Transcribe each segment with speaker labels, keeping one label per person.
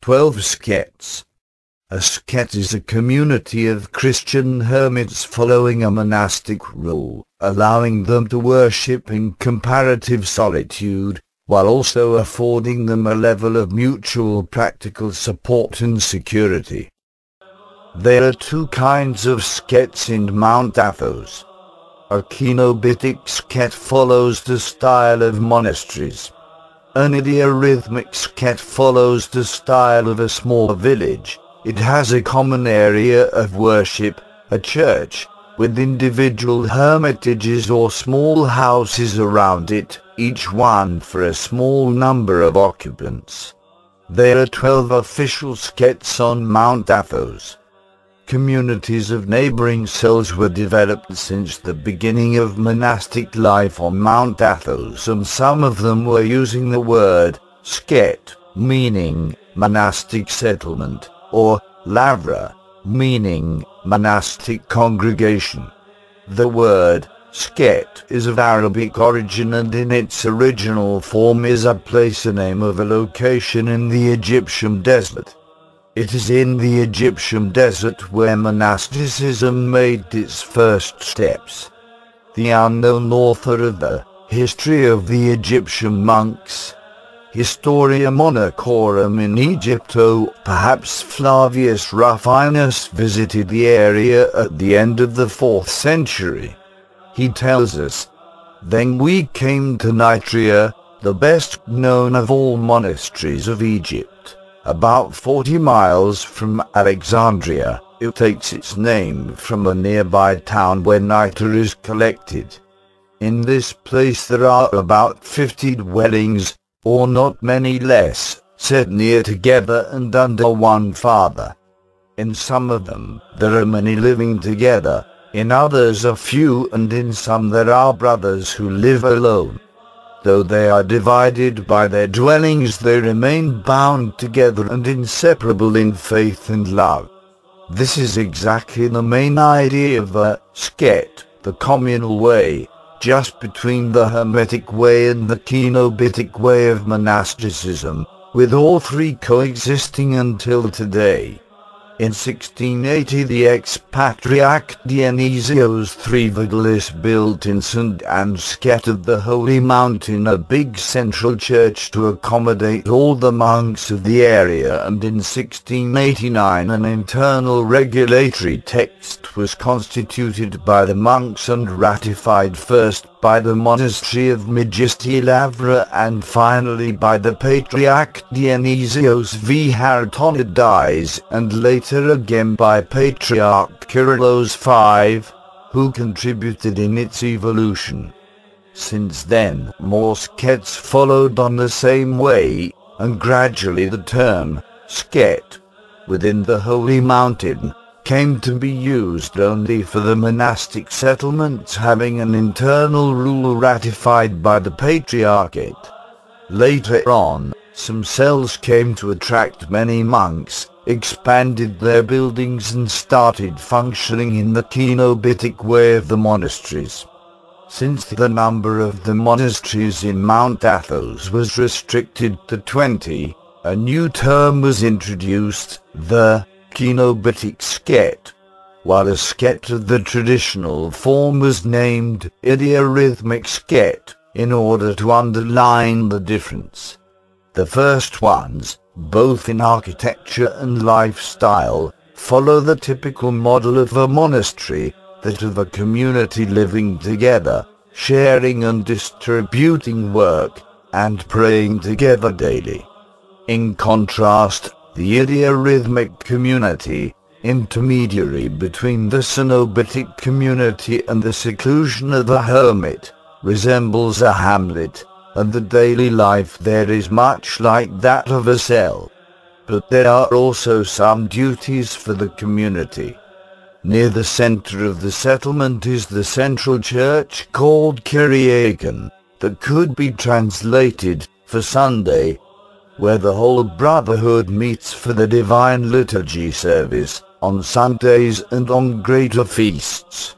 Speaker 1: 12 sketes. A skete is a community of Christian hermits following a monastic rule, allowing them to worship in comparative solitude, while also affording them a level of mutual practical support and security. There are two kinds of sketes in Mount Athos. A kenobitic skete follows the style of monasteries. An idiorhythmic skete follows the style of a small village. It has a common area of worship, a church, with individual hermitages or small houses around it, each one for a small number of occupants. There are 12 official sketes on Mount Athos. Communities of neighboring cells were developed since the beginning of monastic life on Mount Athos, and some of them were using the word skete, meaning monastic settlement, or lavra, meaning monastic congregation. The word skete is of Arabic origin and in its original form is a place name of a location in the Egyptian desert. It is in the Egyptian desert where monasticism made its first steps. The unknown author of the History of the Egyptian Monks, Historia Monachorum in Egypto, perhaps Flavius Rufinus, visited the area at the end of the 4th century. He tells us, "Then we came to Nitria, the best known of all monasteries of Egypt. About 40 miles from Alexandria, it takes its name from a nearby town where nitre is collected. In this place there are about 50 dwellings, or not many less, set near together and under one father. In some of them there are many living together, in others a few, and in some there are brothers who live alone. Though they are divided by their dwellings, they remain bound together and inseparable in faith and love." This is exactly the main idea of a skete, the communal way, just between the Hermetic way and the kenobitic way of monasticism, with all three coexisting until today. In 1680 the ex-patriarch Dionysios III built in St. Anne's Skete of the Holy Mountain a big central church to accommodate all the monks of the area, and in 1689 an internal regulatory text was constituted by the monks and ratified first by the monastery of Megisti Lavra and finally by the Patriarch Dionysios V. Haratonides, and later again by Patriarch Kyrillos V, who contributed in its evolution. Since then, more sketes followed on the same way, and gradually the term skete, within the Holy Mountain, came to be used only for the monastic settlements having an internal rule ratified by the Patriarchate. Later on, some cells came to attract many monks, expanded their buildings and started functioning in the kenobitic way of the monasteries. Since the number of the monasteries in Mount Athos was restricted to 20, a new term was introduced, the kenobitic skete, while a skete of the traditional form was named idiorhythmic skete, in order to underline the difference. The first ones, both in architecture and lifestyle, follow the typical model of a monastery, that of a community living together, sharing and distributing work, and praying together daily. In contrast, the idiorhythmic community, intermediary between the cenobitic community and the seclusion of the hermit, resembles a hamlet, and the daily life there is much like that of a cell. But there are also some duties for the community. Near the center of the settlement is the central church called Kyriakon, that could be translated, for Sunday, where the whole brotherhood meets for the divine liturgy service, on Sundays and on greater feasts.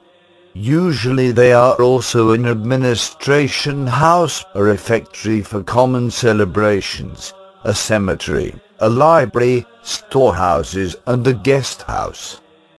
Speaker 1: Usually they are also an administration house, a refectory for common celebrations, a cemetery, a library, storehouses and a guest house.